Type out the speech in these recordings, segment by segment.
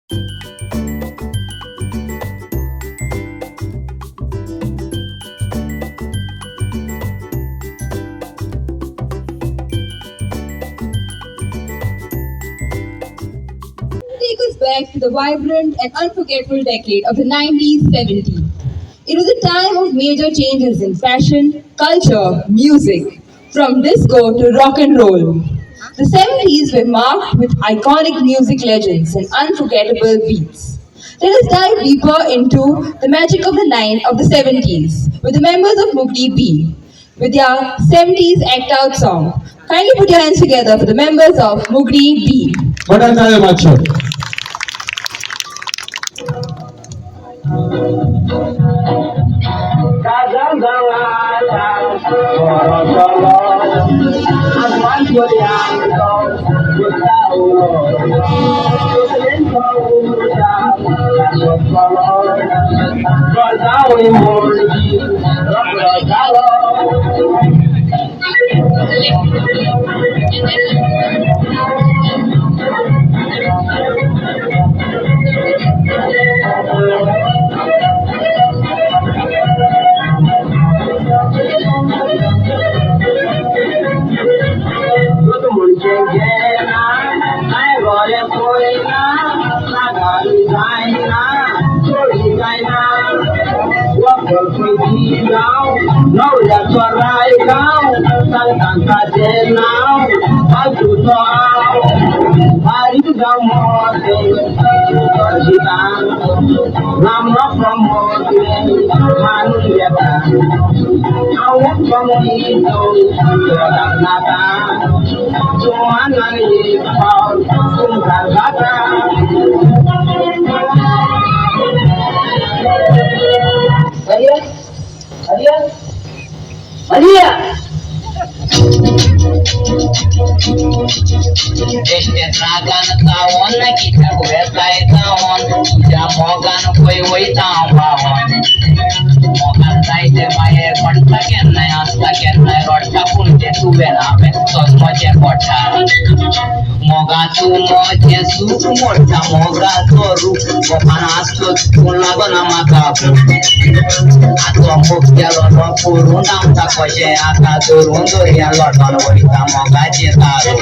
Take us back to the vibrant and unforgettable decade of the 90s 70s. It was a time of major changes in fashion, culture, music, from disco to rock and roll. The 70s were marked with iconic music legends and unforgettable beats. Let us dive deeper into the magic of the 70s with the members of Muggdi B with their 70s act out song. Kindly put your hands together for the members of Muggdi B. What are you macho? Now that's what I now. Sometimes now. I do now. I do the morning. I'm not from morning. I'm I want from you. So I'm not Maria, Maria, Maria. Este tragan tawon na kita kuetai tawon ja mogan koi wai tawon mogan tai te mai konta ken na asta ken na rotta punte tu bena me sos moje kota moga tu moje su morta moga toru mokana asto kunla gona makapu ato mokjalo no puruna ta koje aka durundo ya lordon wita moga jetaro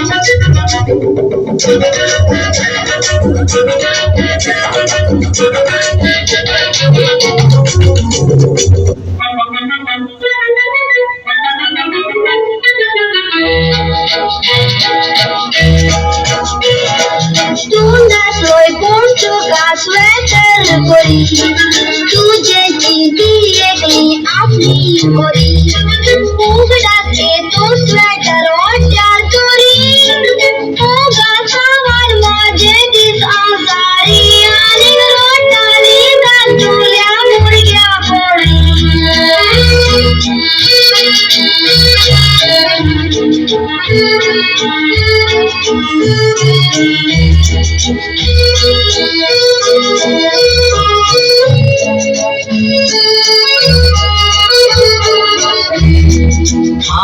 Tuna soy punto sweater kori tujhe chindi ekli apni kori ugda ke tu sweater aur pyar kori hoga sawan maje dis azari ani rotali dal chulya murgya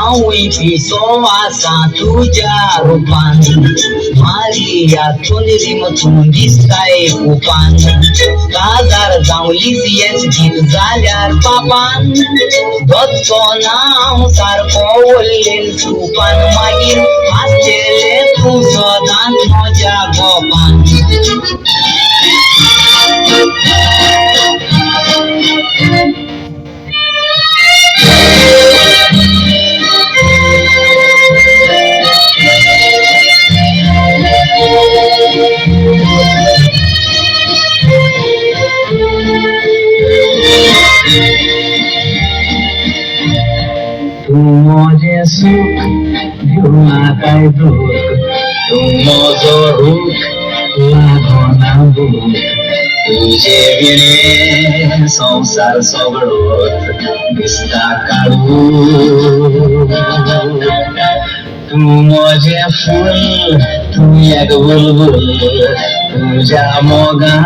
Aui piso asa tuja rupan Maria tuniri mutun distai kupan Kadar zauli siyes git zalyar papan Dotko naam sarko ulil supan Magir astele tu sodan moja gopan Tumoje suk diumakai duk Tumozo huk lagona buk Tuje vine sansar sobrot Bista kalu Tumoje ful tu ek bulbul Tuja mogan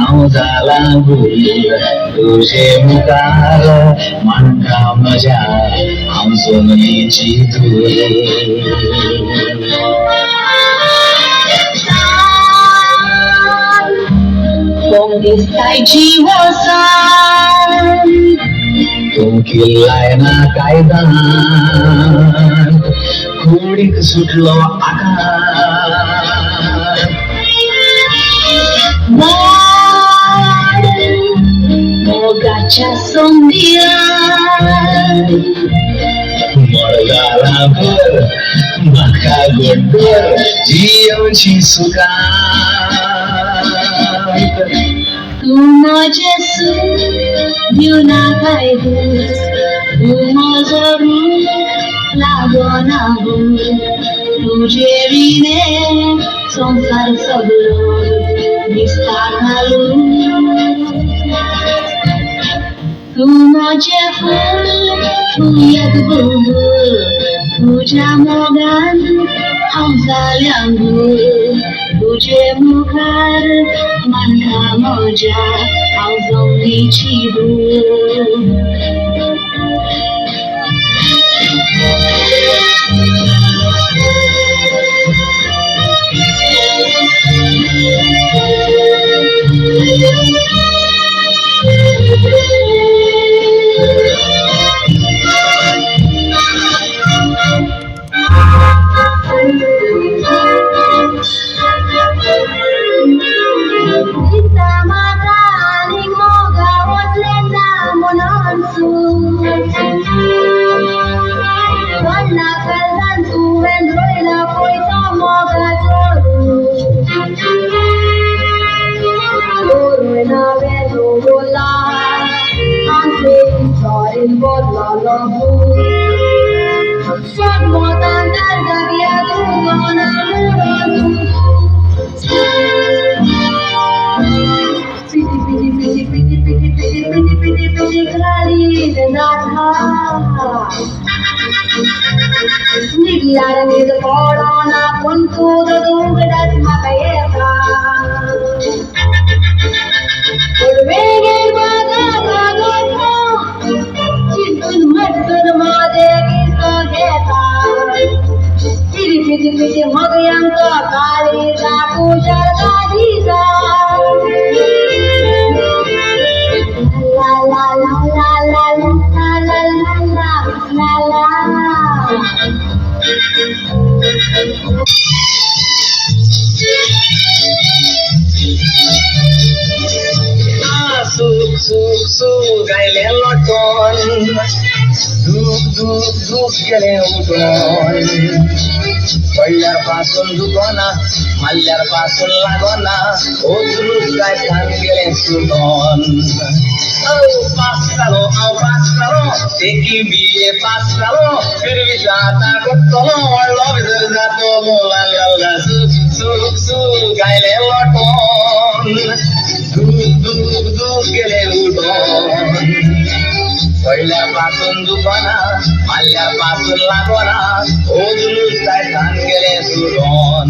auzala gul Tuje mukar manka maja auzumni chidur दिसताय जीव सांग तू केलाय ना कायदा खोडीक सुटलो आकाश वाड मोगाच्या सोंदियात मळगाला भर म्हाका गोडर जियेवची सुखांत तू माझे सूख दिव नाकाय दूस तू माझो रूप लागोना भूल तुझे विणे संसार सगळो दिसता घालून तू माझे फूल तू एक बुलबुल तुझ्या मोगान हांव जाल्यां भूल तुझे मुखार मानता म्हज्या हांव जमनीची भूल Kita matani moga waslenda monansu Wala kalantu vendroila poita moga choru Choru na vedo bola Ante sorin bola lobu Shod motan dargavia tu gona muradu Piti piti piti piti piti piti piti piti piti kali denatha Nidiyara nid kodona kuntu dudungadat makayeka Kodvege baga bagotha Chintun mattun made kisto geta Piti piti piti magyanka kali da pujar da disa La la la la la la la la la la Suk suk suk gaile loton Duk duk duk gele udon पहिल्यापासून दुखोना मल्ल्यापासून लागोना ओतरूच काय थान गेले सुटोन पास करो तेकी BA पास करो फिर भी जाता करतलो वळलो भितर जातो मोलाल गलगा सुक सुक सुक गायले लोटोन दूक दूक दूक गेले उडोन पहिल्यापासून दुखोना मल्ल्यापासून लागोना ओतरूच काय थान गेले सुटोन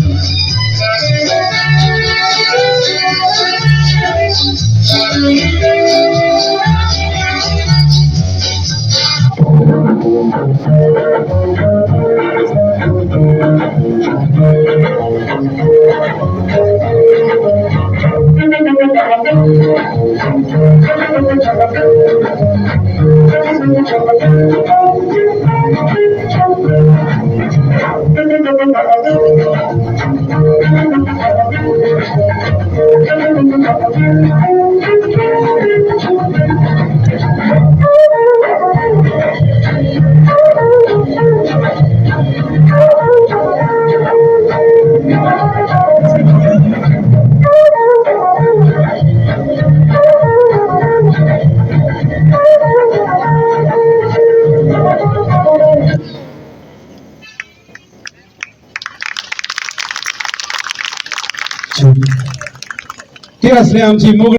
ती असली आमची मुघल